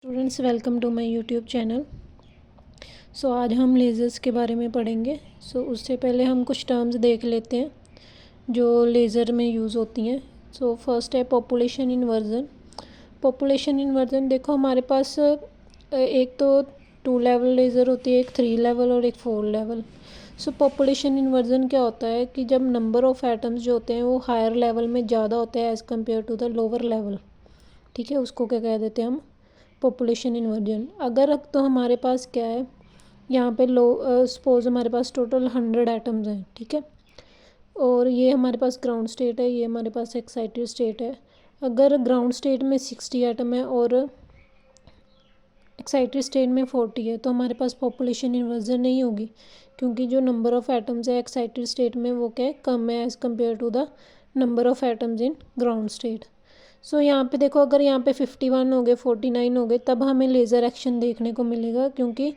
Students welcome to my YouTube channel. आज हम lasers के बारे में पढ़ेंगे। उससे पहले हम कुछ टर्म्स देख लेते हैं जो लेज़र में यूज़ होती हैं। फर्स्ट है पॉपुलेशन इन्वर्जन। पॉपुलेशन इन्वर्जन देखो हमारे पास एक तो 2 लेवल लेज़र होती है, एक 3 लेवल और एक 4 लेवल। पॉपुलेशन इन्वर्जन क्या होता है कि जब नंबर ऑफ़ एटम्स जो होते हैं वो हायर लेवल में ज़्यादा होते हैं as compare to the lower level. ठीक है, उसको क्या कह देते हैं हम, पॉपुलेशन इन्वर्जन। अगर तो हमारे पास क्या है, यहाँ पे सपोज हमारे पास टोटल 100 एटम्स हैं, ठीक है, और ये हमारे पास ग्राउंड स्टेट है, ये हमारे पास एक्साइटेड स्टेट है। अगर ग्राउंड स्टेट में 60 एटम है और एक्साइटेड स्टेट में 40 है तो हमारे पास पॉपुलेशन इन्वर्जन नहीं होगी, क्योंकि जो नंबर ऑफ़ एटम्स है एक्साइटेड स्टेट में वो क्या है, कम है as compare to the number of atoms in ground state. यहाँ पे देखो, अगर यहाँ पे 51 हो गए, 49 हो गए, तब हमें लेज़र एक्शन देखने को मिलेगा, क्योंकि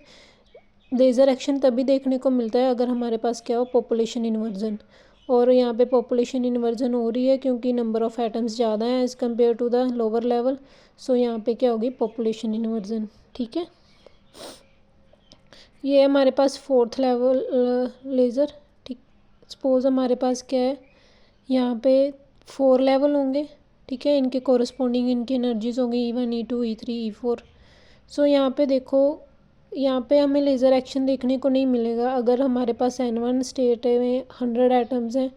लेज़र एक्शन तभी देखने को मिलता है अगर हमारे पास क्या हो, पॉपुलेशन इन्वर्जन। और यहाँ पे पॉपुलेशन इन्वर्जन हो रही है क्योंकि नंबर ऑफ़ एटम्स ज़्यादा है as compare to the lower level. यहाँ पे क्या होगी, पॉपुलेशन इन्वर्जन। ठीक है, ये हमारे पास 4th लेवल लेज़र। ठीक, सपोज हमारे पास क्या है, यहाँ पे 4 लेवल होंगे, ठीक है, इनके कोरस्पॉन्डिंग इनकी एनर्जीज होंगी E1 E2 E3 E4। यहाँ पे देखो, यहाँ पे हमें लेज़र एक्शन देखने को नहीं मिलेगा अगर हमारे पास N1 स्टेट में 100 एटम्स हैं,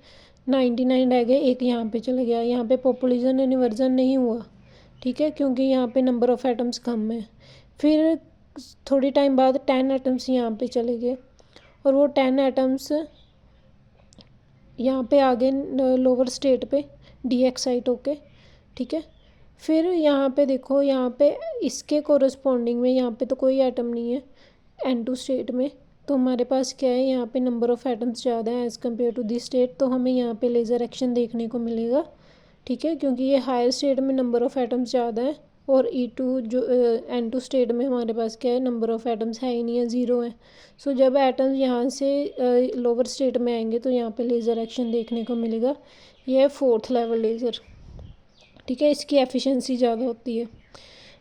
99 रह गए, एक यहाँ पे चले गया, यहाँ पे पॉपुलेशन इन्वर्जन नहीं हुआ, ठीक है, क्योंकि यहाँ पे नंबर ऑफ़ एटम्स कम है। फिर थोड़ी टाइम बाद 10 एटम्स यहाँ पे चले गए और वो 10 एटम्स यहाँ पे आ गए लोअर स्टेट पे डी एक्साइट होके, ठीक है। फिर यहाँ पे देखो, यहाँ पे इसके कोरस्पॉन्डिंग में यहाँ पे तो कोई एटम नहीं है N2 स्टेट में, तो हमारे पास क्या है, यहाँ पे नंबर ऑफ़ एटम्स ज़्यादा है as compare to this state, तो हमें यहाँ पे लेज़र एक्शन देखने को मिलेगा, ठीक है, क्योंकि ये हायर स्टेट में नंबर ऑफ़ एटम्स ज़्यादा है और E2 जो N2 स्टेट में हमारे पास क्या है, नंबर ऑफ़ एटम्स है ही नहीं है, 0 है। जब एटम्स यहाँ से लोअर स्टेट में आएंगे तो यहाँ पे लेज़र एक्शन देखने को मिलेगा। यह है 4th लेवल लेज़र, ठीक है, इसकी एफिशिएंसी ज़्यादा होती है।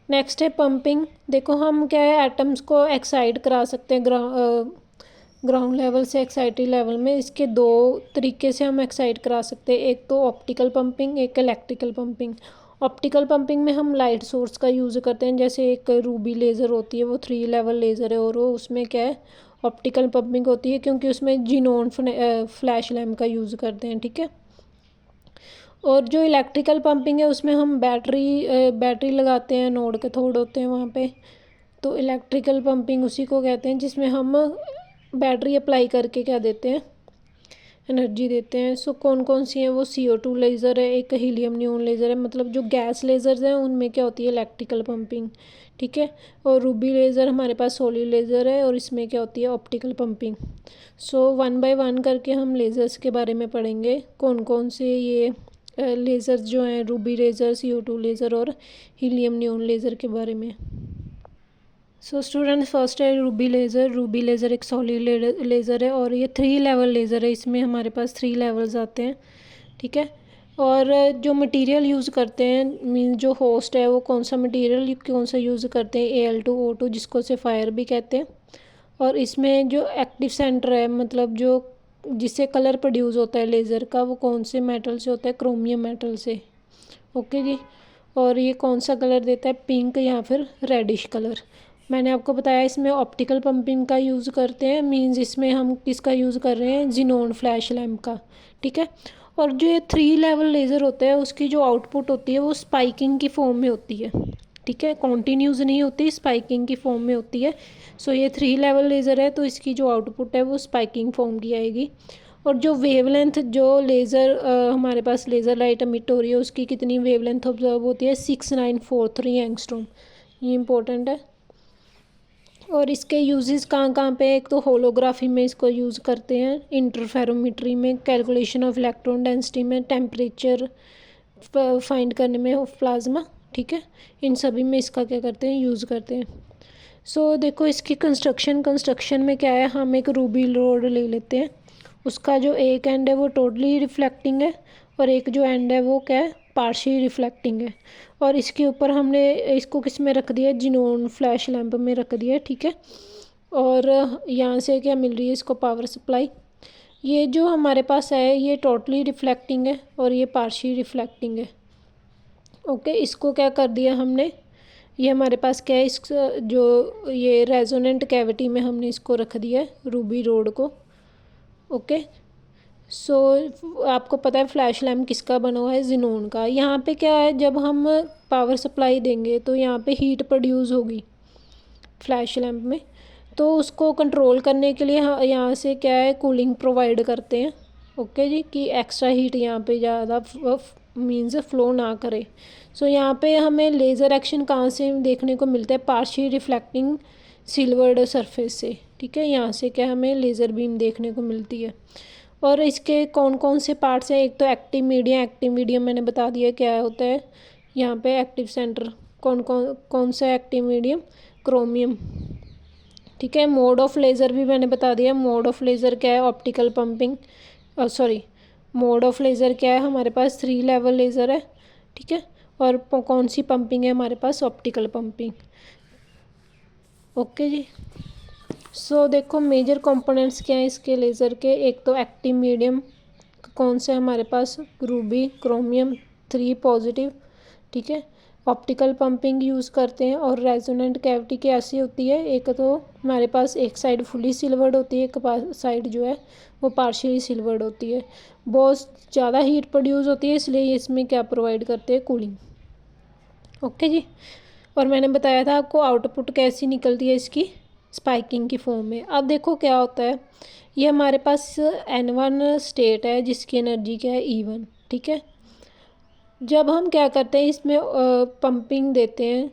नेक्स्ट है पंपिंग। देखो हम क्या है, एटम्स को एक्साइट करा सकते हैं ग्राउंड लेवल से एक्साइटेड लेवल में। इसके 2 तरीके से हम एक्साइट करा सकते हैं, एक तो ऑप्टिकल पंपिंग, एक इलेक्ट्रिकल पंपिंग। ऑप्टिकल पंपिंग में हम लाइट सोर्स का यूज़ करते हैं, जैसे एक रूबी लेज़र होती है, वो 3 लेवल लेज़र है और वो उसमें क्या है, ऑप्टिकल पंपिंग होती है, क्योंकि उसमें जीनोन फ्लैश लैम्प का यूज़ करते हैं, ठीक है। और जो इलेक्ट्रिकल पंपिंग है उसमें हम बैटरी लगाते हैं, नोड कैथोड होते हैं वहाँ पे, तो इलेक्ट्रिकल पंपिंग उसी को कहते हैं जिसमें हम बैटरी अप्लाई करके क्या देते हैं, एनर्जी देते हैं। कौन कौन सी हैं वो, CO2 लेज़र है, एक हीलियम नियॉन लेज़र है, मतलब जो गैस लेज़र्स हैं उनमें क्या होती है, इलेक्ट्रिकल पंपिंग, ठीक है। और रूबी लेज़र हमारे पास सॉलिड लेज़र है और इसमें क्या होती है, ऑप्टिकल पंपिंग। 1 बाय 1 करके हम लेज़र्स के बारे में पढ़ेंगे, कौन कौन से ये लेज़र्स जो हैं, रूबी लेज़र, CO2 लेज़र और हीलियम नियॉन लेज़र के बारे में। स्टूडेंट, फर्स्ट है रूबी लेज़र। रूबी लेज़र एक सॉलिड लेज़र है और ये 3 लेवल लेज़र है, इसमें हमारे पास 3 लेवल्स आते हैं, ठीक है। और जो मटेरियल यूज़ करते हैं, मीन जो होस्ट है वो कौन सा मटेरियल कौन सा यूज़ करते हैं, Al2O2, जिसको से फायर भी कहते हैं। और इसमें जो एक्टिव सेंटर है, मतलब जो जिससे कलर प्रोड्यूस होता है लेज़र का, वो कौन से मेटल से होता है, क्रोमियम मेटल से, ओके जी। और ये कौन सा कलर देता है, पिंक या फिर रेडिश कलर। मैंने आपको बताया इसमें ऑप्टिकल पंपिंग का यूज़ करते हैं, मींस इसमें हम किसका यूज़ कर रहे हैं, जीनोन फ्लैश लैम्प का, ठीक है। और जो ये 3 लेवल लेज़र होता है उसकी जो आउटपुट होती है वो स्पाइकिंग की फॉर्म में होती है, ठीक है, कॉन्टीन्यूस नहीं होती, स्पाइकिंग की फॉर्म में होती है। ये 3 लेवल लेज़र है तो इसकी जो आउटपुट है वो स्पाइकिंग फॉर्म की आएगी। और जो वेवलेंथ, जो लेज़र हमारे पास लेज़र लाइट एमिट हो रही है उसकी कितनी वेवलेंथ ऑब्जर्व होती है, 6943 एंगस्ट्रॉम, ये इंपॉर्टेंट है। और इसके यूजेस कहाँ कहाँ पे, एक तो होलोग्राफी में इसको यूज़ करते हैं, इंटरफेरोमीट्री में, कैलकुलेशन ऑफ इलेक्ट्रॉन डेंसिटी में, टेम्परेचर फाइंड करने में ऑफ प्लाज्मा, ठीक है, इन सभी में इसका क्या करते हैं, यूज़ करते हैं। देखो इसकी कंस्ट्रक्शन में क्या है, हम एक रूबी रोड ले लेते हैं, उसका जो एक एंड है वो टोटली रिफ्लेक्टिंग है और एक जो एंड है वो क्या है, पार्शियल रिफ्लेक्टिंग है। और इसके ऊपर हमने इसको किस में रख दिया, जिनोन फ्लैश लैंप में रख दिया, ठीक है। और यहाँ से क्या मिल रही है इसको, पावर सप्लाई। ये जो हमारे पास है ये टोटली रिफ्लेक्टिंग है और ये पार्शियल रिफ्लेक्टिंग है। ओके, इसको क्या कर दिया हमने, ये हमारे पास क्या है, इस जो ये रेजोनेंट कैविटी में हमने इसको रख दिया है रूबी रोड को। ओके, सो आपको पता है फ्लैश लैम्प किसका बना हुआ है, जिनोन का। यहाँ पे क्या है, जब हम पावर सप्लाई देंगे तो यहाँ पे हीट प्रोड्यूस होगी फ्लैश लैम्प में, तो उसको कंट्रोल करने के लिए यहाँ से क्या है, कूलिंग प्रोवाइड करते हैं। ओके जी, कि एक्स्ट्रा हीट यहाँ पे ज़्यादा मीन्स फ्लो ना करे। सो यहाँ पे हमें लेज़र एक्शन कहाँ से देखने को मिलता है, पार्शियल रिफ्लेक्टिंग सिल्वर्ड सरफेस से, ठीक है। यहाँ से क्या हमें लेज़र बीम देखने को मिलती है। और इसके कौन कौन से पार्ट्स हैं, एक तो एक्टिव मीडियम, एक्टिव मीडियम मैंने बता दिया क्या होता है। यहाँ पे एक्टिव सेंटर कौन सा एक्टिव मीडियम, क्रोमियम, ठीक है। मोड ऑफ लेज़र भी मैंने बता दिया, मोड ऑफ लेज़र क्या है, optical pumping, mode of laser क्या है हमारे पास, 3 लेवल लेज़र है, ठीक है। और कौन सी पंपिंग है हमारे पास, ऑप्टिकल पंपिंग। ओके जी, सो देखो मेजर कंपोनेंट्स क्या हैं इसके लेज़र के, एक तो एक्टिव मीडियम कौन सा है हमारे पास, रूबी, क्रोमियम 3 पॉजिटिव, ठीक है। ऑप्टिकल पंपिंग यूज़ करते हैं। और रेजोनेंट कैविटी की ऐसी होती है, एक तो हमारे पास एक साइड फुली सिल्वर्ड होती है, एक साइड जो है वो पार्शियली सिल्वर्ड होती है। बहुत ज़्यादा हीट प्रोड्यूस होती है, इसलिए इसमें क्या प्रोवाइड करते हैं, कूलिंग। ओके जी, और मैंने बताया था आपको आउटपुट कैसी निकलती है इसकी, स्पाइकिंग की फॉर्म में। अब देखो क्या होता है, ये हमारे पास N1 स्टेट है जिसकी एनर्जी क्या है, E1, ठीक है। जब हम क्या करते हैं इसमें पंपिंग देते हैं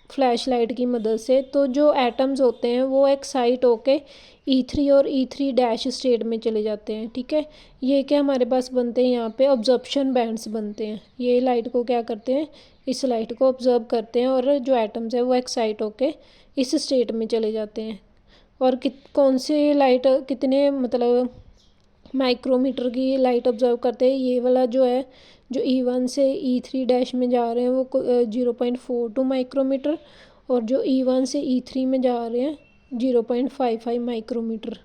फ्लैश लाइट की मदद से, तो जो एटम्स होते हैं वो एक्साइट होके E3 और E3 स्टेट में चले जाते हैं, ठीक है। ये क्या हमारे पास बनते हैं, यहाँ पे ऑब्जर्प्शन बैंड्स बनते हैं। ये लाइट को क्या करते हैं, इस लाइट को ऑब्जर्व करते हैं और जो एटम्स है वो एक्साइट होके इस स्टेट में चले जाते हैं। और कौन से लाइट कितने मतलब माइक्रोमीटर की लाइट ऑब्जर्व करते हैं, ये वाला जो है, जो E1 से E3 में जा रहे हैं वो 0.42 माइक्रोमीटर, और जो E1 से E3 में जा रहे हैं 0.55 माइक्रोमीटर।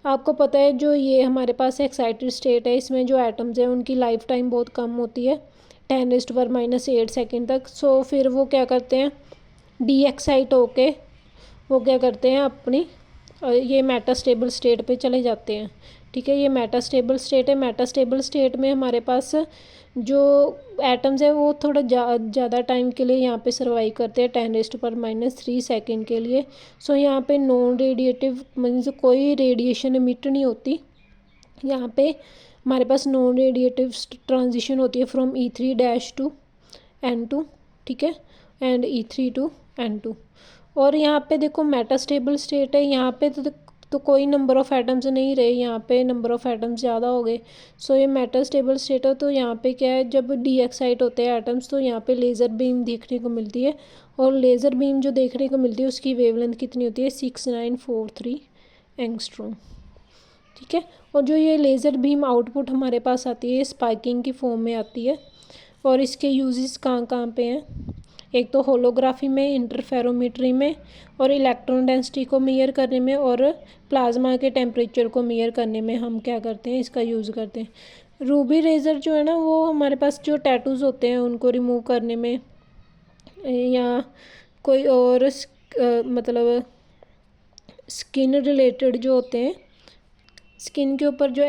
आपको पता है जो ये हमारे पास एक्साइटेड स्टेट है, इसमें जो एटम्स हैं उनकी लाइफ टाइम बहुत कम होती है, 10⁻⁻8 सेकेंड तक। सो फिर वो क्या करते हैं, डी एक्साइट होके वो क्या करते हैं अपनी ये मेटास्टेबल स्टेट पे चले जाते हैं, ठीक है। ये मेटास्टेबल स्टेट है। मेटास्टेबल स्टेट में हमारे पास जो एटम्स है वो थोड़ा ज़्यादा टाइम के लिए यहाँ पे सर्वाइव करते हैं, 10⁻³ सेकेंड के लिए। सो यहाँ पे नॉन रेडिएटिव मीन्स कोई रेडिएशन इमिट नहीं होती। यहाँ पे हमारे पास नॉन रेडिएटिव ट्रांजिशन होती है फ्रॉम E3 टू N2, ठीक है, एंड E3 टू N2। और यहाँ पे देखो मेटास्टेबल स्टेट है, यहाँ पे तो कोई नंबर ऑफ़ एटम्स नहीं रहे, यहाँ पे नंबर ऑफ़ एटम्स ज़्यादा हो गए। सो ये मेटास्टेबल स्टेट है। तो यहाँ पे क्या है, जब डी एक्साइट होते हैं एटम्स तो यहाँ पे लेज़र बीम देखने को मिलती है। और लेज़र बीम जो देखने को मिलती है उसकी वेवलेंथ कितनी होती है, 6943 एंगस्ट्रॉम, ठीक है। और जो ये लेज़र बीम आउटपुट हमारे पास आती है स्पाइकिंग की फॉर्म में आती है। और इसके यूजेस कहाँ कहाँ पे हैं, एक तो होलोग्राफी में, इंटरफेरोमीट्री में, और इलेक्ट्रॉन डेंसिटी को मेयर करने में, और प्लाज्मा के टेम्परेचर को मेयर करने में हम क्या करते हैं, इसका यूज़ करते हैं। रूबी रेज़र जो है ना वो हमारे पास जो टैटूज़ होते हैं उनको रिमूव करने में, या कोई और मतलब स्किन रिलेटेड जो होते हैं, स्किन के ऊपर जो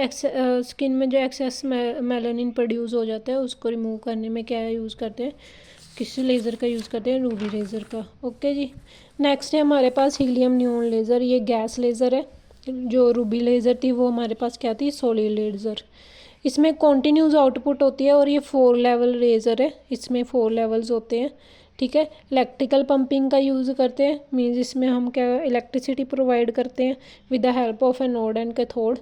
स्किन में जो एक्सेस मेलानिन प्रोड्यूस हो जाता है उसको रिमूव करने में क्या यूज़ करते हैं, किस लेज़र का यूज़ करते हैं, रूबी लेज़र का। ओके जी, नेक्स्ट है हमारे पास हीलियम नियॉन लेज़र। ये गैस लेज़र है। जो रूबी लेज़र थी वो हमारे पास क्या थी, सॉलिड लेज़र। इसमें कॉन्टीन्यूस आउटपुट होती है और ये 4 लेवल लेज़र है, इसमें 4 लेवल्स होते हैं, ठीक है। इलेक्ट्रिकल पंपिंग का यूज़ करते हैं, मीन्स इसमें हम क्या इलेक्ट्रिसिटी प्रोवाइड करते हैं with the help of anode and cathode.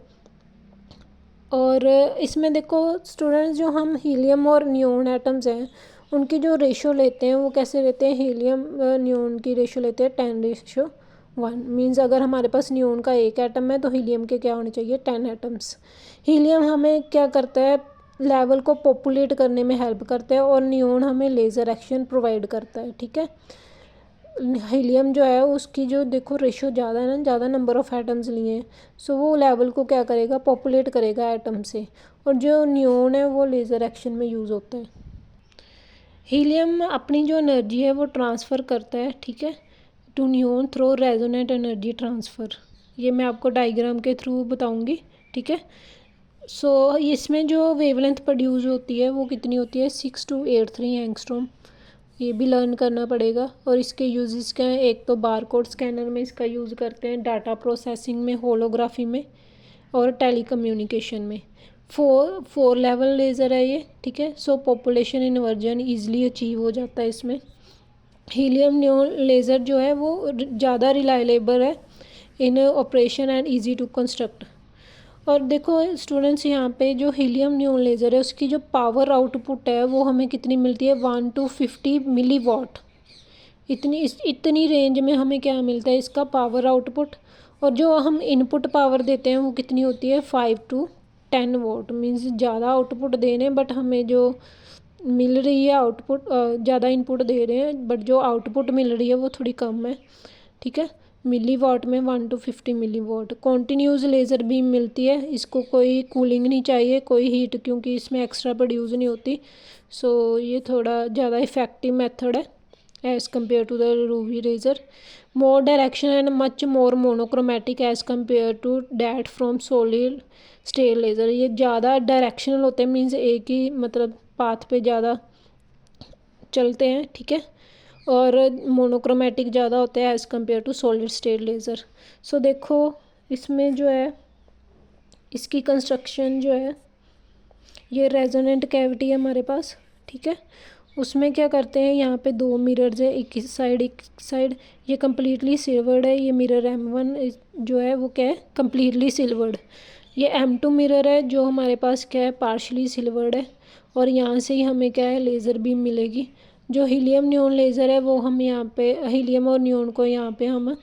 और इसमें देखो स्टूडेंट्स, जो हम हीलियम और नियॉन एटम्स हैं उनकी जो रेशो लेते हैं वो कैसे लेते हैं, हीलियम नियॉन की रेशो लेते हैं 10:1। मीन्स अगर हमारे पास नियॉन का 1 एटम है तो हीलियम के क्या होने चाहिए, 10 एटम्स। हीलियम हमें क्या करता है, लेवल को पॉपुलेट करने में हेल्प करता है और नियोन हमें लेज़र एक्शन प्रोवाइड करता है, ठीक है। हीलियम जो है उसकी जो देखो रेशो ज़्यादा है ना, ज़्यादा नंबर ऑफ़ एटम्स लिए हैं, सो वो लेवल को क्या करेगा, पॉपुलेट करेगा एटम से। और जो नियोन है वो लेज़र एक्शन में यूज़ होता है। हीलियम अपनी जो एनर्जी है वो ट्रांसफ़र करता है, ठीक है, to neon through resonant energy transfer. ये मैं आपको डायग्राम के थ्रू बताऊंगी, ठीक है। सो इसमें जो वेवलेंथ प्रोड्यूस होती है वो कितनी होती है, 6283 एंगस्ट्रॉम। ये भी लर्न करना पड़ेगा। और इसके यूजेस क्या हैं, एक तो बारकोड स्कैनर में इसका यूज़ करते हैं, डाटा प्रोसेसिंग में, होलोग्राफी में और टेलीकम्युनिकेशन में। फोर लेवल लेज़र है ये, ठीक है। सो पॉपुलेशन इन्वर्जन ईजिली अचीव हो जाता है इसमें। हीलियम नियोन लेज़र जो है वो ज़्यादा रिलायबल है in operation and easy to construct. और देखो स्टूडेंट्स, यहाँ पे जो हीलियम नियोन लेज़र है उसकी जो पावर आउटपुट है वो हमें कितनी मिलती है, 1 to 50 मिलीवॉट। इतनी रेंज में हमें क्या मिलता है, इसका पावर आउटपुट। और जो हम इनपुट पावर देते हैं वो कितनी होती है, 5 to 10 वॉट। मीन्स ज़्यादा आउटपुट दे रहे हैं बट हमें जो मिल रही है आउटपुट, ज़्यादा इनपुट दे रहे हैं बट जो आउटपुट मिल रही है वो थोड़ी कम है, ठीक है। मिली वाट में 1 to 50 milliwatt. Continuous laser beam मिलती है, इसको कोई कूलिंग नहीं चाहिए, कोई हीट, क्योंकि इसमें एक्स्ट्रा प्रोड्यूस नहीं होती। सो ये थोड़ा ज़्यादा इफ़ेक्टिव मेथड है as compare to the ruby laser. More direction and much more monochromatic as compare to that from solid state laser. ये ज़्यादा डायरेक्शनल होते हैं, मीन्स एक ही मतलब पाथ पे ज़्यादा चलते हैं, ठीक है। और मोनोक्रोमेटिक ज़्यादा होते हैं as compare to solid state laser. So देखो इसमें जो है इसकी कंस्ट्रक्शन जो है, ये रेजोनेंट कैविटी है हमारे पास, ठीक है। उसमें क्या करते हैं, यहाँ पे दो मिरर्स है, एक इस साइड एक साइड। ये कम्प्लीटली सिल्वर्ड है, ये मिरर M1 जो है वो क्या है, कम्प्लीटली सिल्वर्ड। ये M2 मिरर है जो हमारे पास क्या है, पार्शली सिल्वर्ड है। और यहाँ से ही हमें क्या है, लेज़र बीम मिलेगी। जो हीलियम नियोन लेज़र है वो हम यहाँ पे हीलियम और नियोन को यहाँ पे हम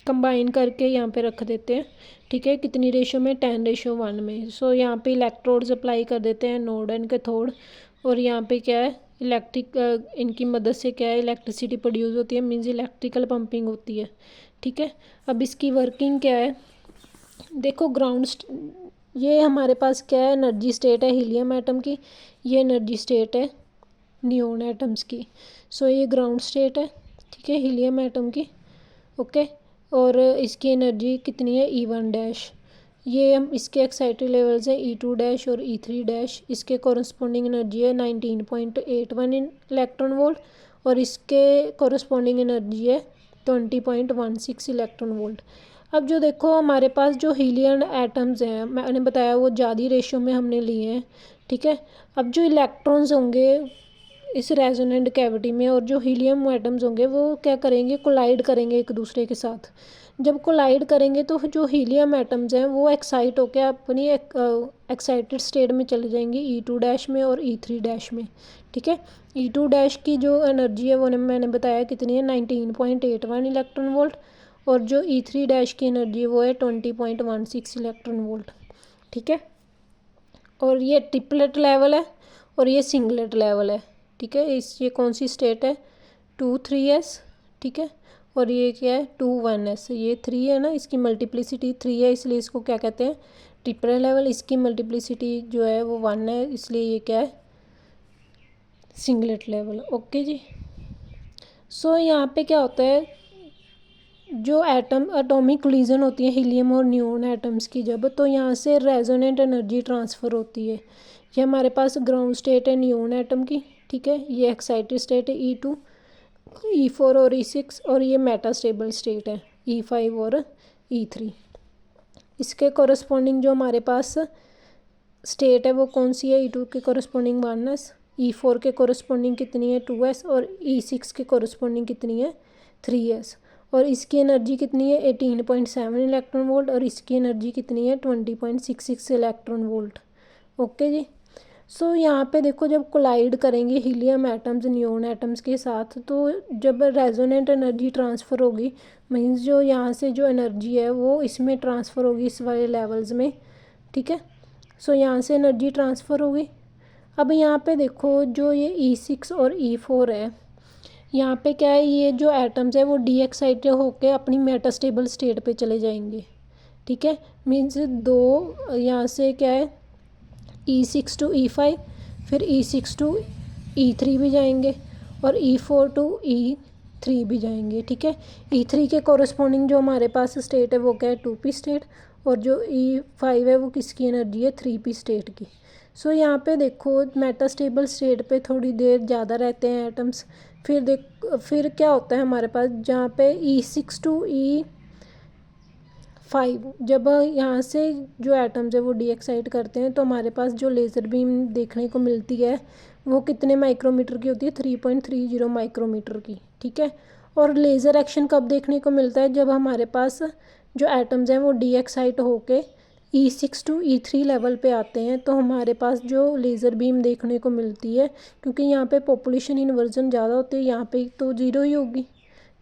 कंबाइन करके यहाँ पे रख देते हैं, ठीक है। कितनी रेशो में, 10:1 में। सो यहाँ पे इलेक्ट्रोड्स अप्लाई कर देते हैं, नोड एंड कैथोड। और यहाँ पे क्या है, इलेक्ट्रिक इनकी मदद से क्या है, इलेक्ट्रिसिटी प्रोड्यूस होती है, मीन्स इलेक्ट्रिकल पंपिंग होती है, ठीक है। अब इसकी वर्किंग क्या है, देखो ये हमारे पास क्या है, एनर्जी स्टेट है हीलियम एटम की, ये एनर्जी स्टेट है नियोन एटम्स की। सो ये ग्राउंड स्टेट है, ठीक है, हीलियम एटम की, ओके। और इसकी एनर्जी कितनी है, E1 डैश। ये हम इसके एक्साइटेड लेवल्स हैं E2 डैश और E3 डैश। इसके कॉरस्पॉन्डिंग एनर्जी है 19.81 इलेक्ट्रॉन वोल्ट। और इसके कॉरस्पॉन्डिंग एनर्जी है 20.16 इलेक्ट्रॉन वोल्ट। अब जो देखो हमारे पास जो हीलियम एटम्स हैं, मैंने बताया वो ज़्यादा रेशो में हमने लिए हैं, ठीक है। अब जो इलेक्ट्रॉन्स होंगे इस रेजोनेंट कैविटी में और जो हीलियम एटम्स होंगे वो क्या करेंगे, कोलाइड करेंगे एक दूसरे के साथ। जब कोलाइड करेंगे तो जो हीलियम एटम्स हैं वो एक्साइट होकर अपनी एक्साइटेड स्टेट में चले जाएंगे E2 डैश में और E3 डैश में, ठीक है। E2 डैश की जो एनर्जी है वो मैंने बताया कितनी है, 19.81 इलेक्ट्रॉन वोल्ट। और जो E3 डैश की एनर्जी वो है 20.16 इलेक्ट्रॉन वोल्ट, ठीक है। और ये ट्रिपलेट लेवल है और ये सिंगलेट लेवल है, ठीक है। ये कौन सी स्टेट है, 2 3s, ठीक है। और ये क्या है, 2 1s। ये 3 है ना, इसकी मल्टीप्लिसिटी 3 है, इसलिए इसको क्या कहते हैं, ट्रिपल लेवल। इसकी मल्टीप्लिसिटी जो है वो 1 है, इसलिए ये क्या है, सिंगलेट लेवल, ओके जी। सो यहाँ पे क्या होता है, जो एटॉमिक कोलिजन होती है हीलियम और नियोन एटम्स की जब, तो यहाँ से रेजोनेंट एनर्जी ट्रांसफ़र होती है। ये हमारे पास ग्राउंड स्टेट है नियोन एटम की, ठीक है। ये एक्साइटेड स्टेट है E2, E4 और E6। और ये मेटास्टेबल स्टेट है E5 और E3। इसके कॉरस्पॉन्डिंग जो हमारे पास स्टेट है वो कौन सी है, E2 के कॉरस्पॉन्डिंग 1s, E4 के कॉरस्पॉन्डिंग कितनी है, 2s। और E6 के कॉरस्पॉन्डिंग कितनी है, 3s। और इसकी एनर्जी कितनी है, 18.7 इलेक्ट्रॉन वोल्ट। और इसकी एनर्जी कितनी है, 20.66 इलेक्ट्रॉन वोल्ट, ओके जी। सो यहाँ पे देखो जब कोलाइड करेंगे हीलियम एटम्स नियोन एटम्स के साथ, तो जब रेजोनेंट एनर्जी ट्रांसफ़र होगी, मीन्स जो यहाँ से जो एनर्जी है वो इसमें ट्रांसफ़र होगी इस वाले लेवल्स में, ठीक है। सो यहाँ से एनर्जी ट्रांसफ़र होगी। अब यहाँ पे देखो जो ये E6 और E4 है, यहाँ पे क्या है, ये जो एटम्स है वो डीएक्साइटेड होके अपनी मेटास्टेबल स्टेट पे चले जाएंगे। ठीक है, मीन्स दो यहाँ से क्या है E6 टू E5, फिर E6 टू E3 भी जाएंगे और E4 टू E3 भी जाएंगे। ठीक है, E3 के कॉरस्पॉन्डिंग जो हमारे पास स्टेट है वो क्या है 2p स्टेट, और जो E5 है वो किसकी एनर्जी है 3p स्टेट की। सो यहाँ पे देखो मेटास्टेबल स्टेट पे थोड़ी देर ज़्यादा रहते हैं एटम्स। फिर क्या होता है हमारे पास, जहाँ पे E6 टू E5 जब यहाँ से जो एटम्स है वो डीएक्साइड करते हैं तो हमारे पास जो लेज़र बीम देखने को मिलती है वो कितने माइक्रोमीटर की होती है, 3.30 माइक्रोमीटर की। ठीक है, और लेज़र एक्शन कब देखने को मिलता है, जब हमारे पास जो एटम्स हैं वो डीएक्साइड होके E6 टू E3 लेवल पे आते हैं तो हमारे पास जो लेज़र बीम देखने को मिलती है, क्योंकि यहाँ पे पॉपुलेशन इन्वर्जन ज़्यादा होती है, यहाँ पे तो ज़ीरो ही होगी।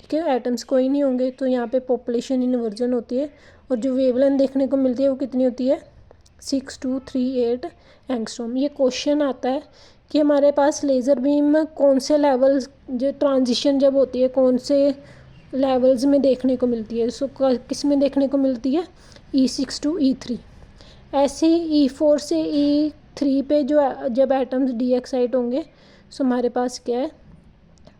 ठीक है, एटम्स कोई नहीं होंगे तो यहाँ पे पॉपुलेशन इन्वर्जन होती है, और जो वेवलेंथ देखने को मिलती है वो कितनी होती है 6238 एंगस्ट्रॉम। ये क्वेश्चन आता है कि हमारे पास लेज़र बीम कौन से लेवल, जो ट्रांजिशन जब होती है कौन से लेवल्स में देखने को मिलती है। सो किस में देखने को मिलती है E6 टू E3। ऐसे ही E4 से E3 पे जो जब एटम्स डीएक्साइड होंगे सो हमारे पास क्या है,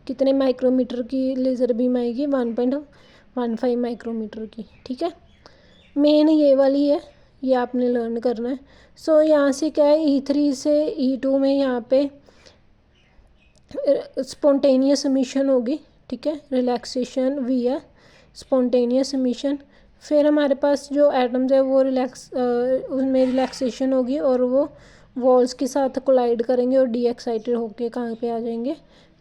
कितने माइक्रोमीटर की लेज़र बीम आएगी, 1.15 माइक्रोमीटर की। ठीक है, मेन ये वाली है, ये आपने लर्न करना है। सो यहाँ से क्या है E3 से E2 में यहाँ पे स्पॉन्टेनियस एमिशन होगी। ठीक है, रिलैक्सेशन V है, स्पॉन्टेनियस एमिशन। फिर हमारे पास जो एटम्स है वो उसमें रिलैक्सेशन होगी और वो वॉल्स के साथ कोलाइड करेंगे और डीएक्साइटेड होके कहाँ पे आ जाएंगे,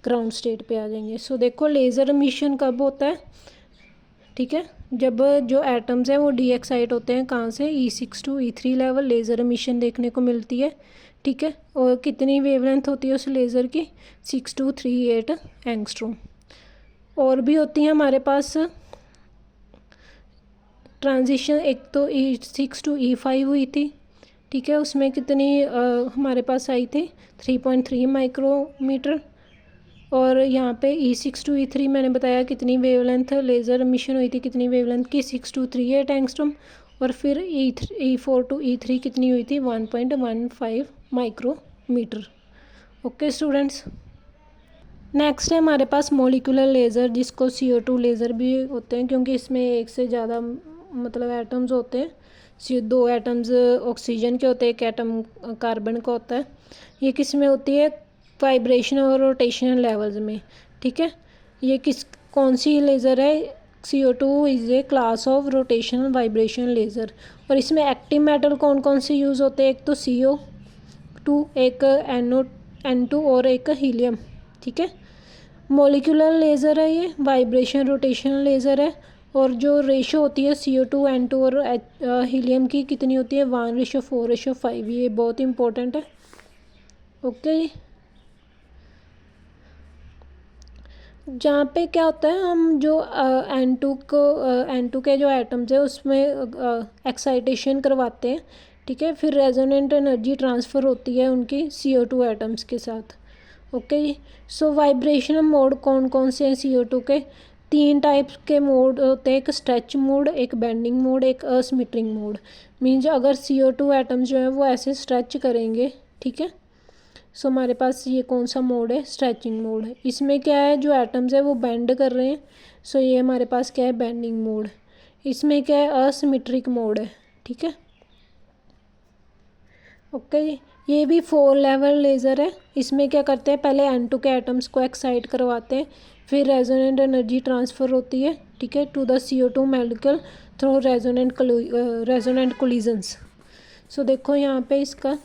ग्राउंड स्टेट पे आ जाएंगे। सो देखो लेज़र एमिशन कब होता है, ठीक है, जब जो एटम्स हैं वो डीएक्साइड होते हैं कहाँ से, E6 to E3 level, laser emission देखने को मिलती है। ठीक है, और कितनी वेवलेंथ होती है उस लेज़र की, 6238 एंगस्ट्रॉम। और भी होती हैं हमारे पास ट्रांजिशन, एक तो E6 टू E5 हुई थी। ठीक है, उसमें कितनी हमारे पास आई थी 3.3 माइक्रोमीटर, और यहाँ पे E6 टू E3 मैंने बताया कितनी वेवलेंथ लेज़र एमिशन हुई थी, कितनी वेवलेंथ की 6238 एंगस्ट्रॉम, और फिर E4 टू E3 कितनी हुई थी 1.15 माइक्रोमीटर। ओके स्टूडेंट्स, नेक्स्ट है हमारे पास मोलिकुलर लेज़र, जिसको CO2 लेज़र भी होते हैं, क्योंकि इसमें एक से ज़्यादा मतलब एटम्स होते हैं। दो एटम्स ऑक्सीजन के होते हैं, एक एटम कार्बन का होता है। ये किस में होती है, वाइब्रेशन और रोटेशनल लेवल्स में। ठीक है, ये कौन सी लेज़र है, CO2 is a class of rotational vibration laser. और इसमें एक्टिव मेटल कौन कौन से यूज़ होते हैं, एक तो CO2, एक N2 और एक हीलियम। ठीक है, मोलिकुलर लेज़र है ये, वाइब्रेशन रोटेशनल लेज़र है, और जो रेशो होती है CO2 N2 और हीलियम की कितनी होती है 1:4:5। ये बहुत इंपॉर्टेंट है। ओके, जहाँ पे क्या होता है, हम जो N2 के जो एटम्स है उसमें एक्साइटेशन करवाते हैं। ठीक है, फिर रेजोनेंट एनर्जी ट्रांसफ़र होती है उनकी CO2 एटम्स के साथ। ओके जी, सो वाइब्रेशन मोड कौन कौन से हैं CO2 के, 3 टाइप के मोड होते हैं, एक स्ट्रेच मोड, एक बेंडिंग मोड, एक अस्मिटरिंग मोड। मीन्स अगर CO2 एटम्स जो है वो ऐसे स्ट्रेच करेंगे, ठीक है, सो हमारे पास ये कौन सा मोड है, स्ट्रेचिंग मोड है। इसमें क्या है, जो एटम्स है वो बेंड कर रहे हैं, सो ये हमारे पास क्या है बेंडिंग मोड। इसमें क्या है असिमेट्रिक मोड है। ठीक है, ओके जी, ये भी 4 लेवल लेज़र है। इसमें क्या करते हैं, पहले N2 के एटम्स को एक्साइट करवाते हैं, फिर रेजोनेंट एनर्जी ट्रांसफ़र होती है, ठीक है, to the CO2 molecule through resonant collisions. So देखो यहाँ पे इसका,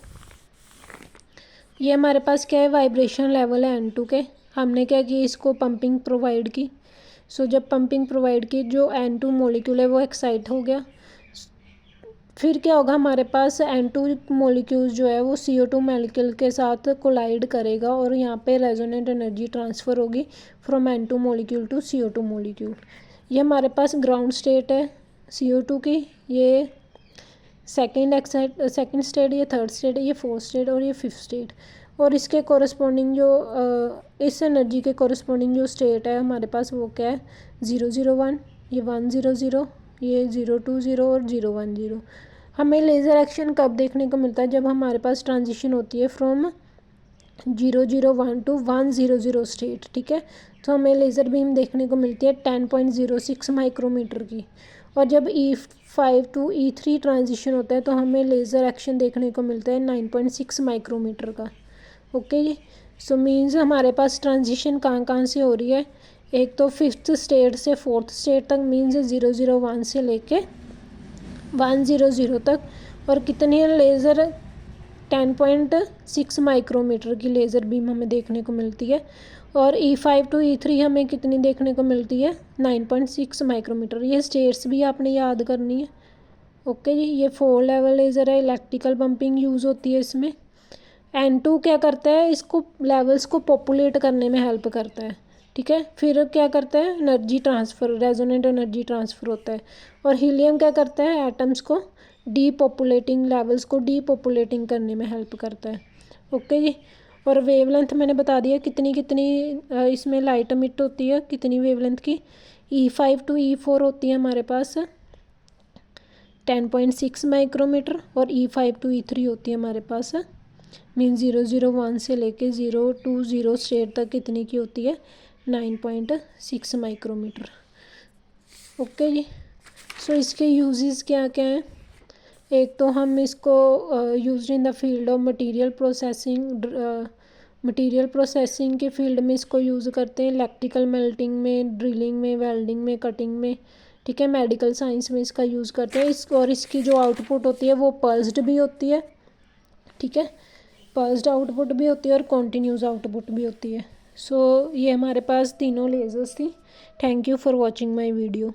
ये हमारे पास क्या है वाइब्रेशन लेवल है N2 के। हमने क्या किया, इसको पंपिंग प्रोवाइड की। सो जब पंपिंग प्रोवाइड की, जो N2 मॉलिक्यूल है वो एक्साइट हो गया। फिर क्या होगा, हमारे पास N2 मॉलिक्यूल जो है वो CO2 मॉलिक्यूल के साथ कोलाइड करेगा और यहाँ पे रेजोनेंट एनर्जी ट्रांसफ़र होगी from N2 molecule to CO2 molecule. ये हमारे पास ग्राउंड स्टेट है CO2 की। ये सेकंड स्टेट, ये थर्ड स्टेट, ये फोर्थ स्टेट और ये फिफ्थ स्टेट। और इसके कोरस्पॉन्डिंग जो इस एनर्जी के कोरस्पॉन्डिंग जो स्टेट है हमारे पास वो क्या है, 001, ये 100, ये 020 और 010। हमें लेज़र एक्शन कब देखने को मिलता है, जब हमारे पास ट्रांजिशन होती है फ्रॉम 001 टू 100 स्टेट, ठीक है। तो हमें लेज़र बीम देखने को मिलती है 10.06 माइक्रोमीटर की। और जब E5 टू E3 ट्रांजिशन होता है तो हमें लेज़र एक्शन देखने को मिलता है 9.6 माइक्रोमीटर का। ओके जी, सो मीन्स हमारे पास ट्रांजिशन कहाँ कहाँ से हो रही है, एक तो फिफ्थ स्टेट से फोर्थ स्टेट तक, मीन्स 001 से लेके 100 तक। और कितनी लेज़र 10.6 माइक्रोमीटर की लेज़र बीम हमें देखने को मिलती है। और E5 टू E3 हमें कितनी देखने को मिलती है, 9.6 माइक्रोमीटर। ये स्टेट्स भी आपने याद करनी है। ओके जी, ये 4 लेवल लेज़र है, इलेक्ट्रिकल पंपिंग यूज़ होती है इसमें। N2 क्या करता है, इसको लेवल्स को पॉपुलेट करने में हेल्प करता है, ठीक है। फिर क्या करता है, energy transfer, resonant energy transfer होता है। और हीलियम क्या करता है, एटम्स को डीपॉपुलेटिंग, लेवल्स को डीपॉपुलेटिंग करने में हेल्प करता है। ओके जी। और वेवलेंथ मैंने बता दिया कितनी कितनी इसमें लाइट एमिट होती है, कितनी वेवलेंथ की। E5 टू E4 होती है हमारे पास 10.6 माइक्रोमीटर, और E5 टू E3 होती है हमारे पास मीन 001 से लेके 020 स्टेट तक कितनी की होती है, 9.6 माइक्रोमीटर। ओके जी। सो इसके यूजेस क्या क्या हैं, एक तो हम इसको use in the field of material processing के फील्ड में इसको यूज़ करते हैं, इलेक्ट्रिकल मेल्टिंग में, ड्रिलिंग में, वेल्डिंग में, कटिंग में, ठीक है। मेडिकल साइंस में इसका यूज़ करते हैं और इसकी जो आउटपुट होती है वो पल्स्ड भी होती है, ठीक है। पल्स्ड आउटपुट भी होती है और कॉन्टीन्यूस आउटपुट भी होती है। सो ये हमारे पास तीनों लेज़र्स थी। Thank you for watching my video.